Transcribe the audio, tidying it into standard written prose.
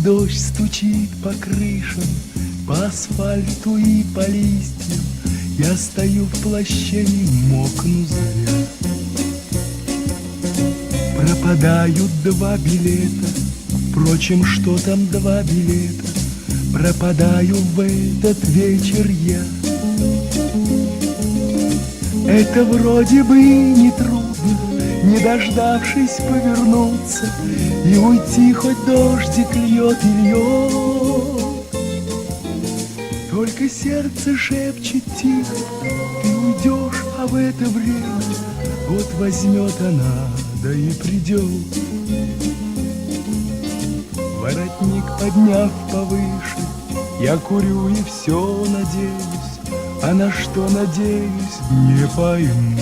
дождь стучит по крышам, по асфальту и по листьям. Я стою в плаще и мокну зря. Пропадают 2 билета, впрочем, что там 2 билета? Пропадаю в этот вечер я. Это вроде бы не трудно, не дождавшись повернуться и уйти, хоть дождик льет и льет. Только сердце шепчет тихо: ты уйдешь, а в это время вот возьмет она, да и придет. Воротник подняв повыше, я курю и все надеюсь, а на что надеюсь, не пойму.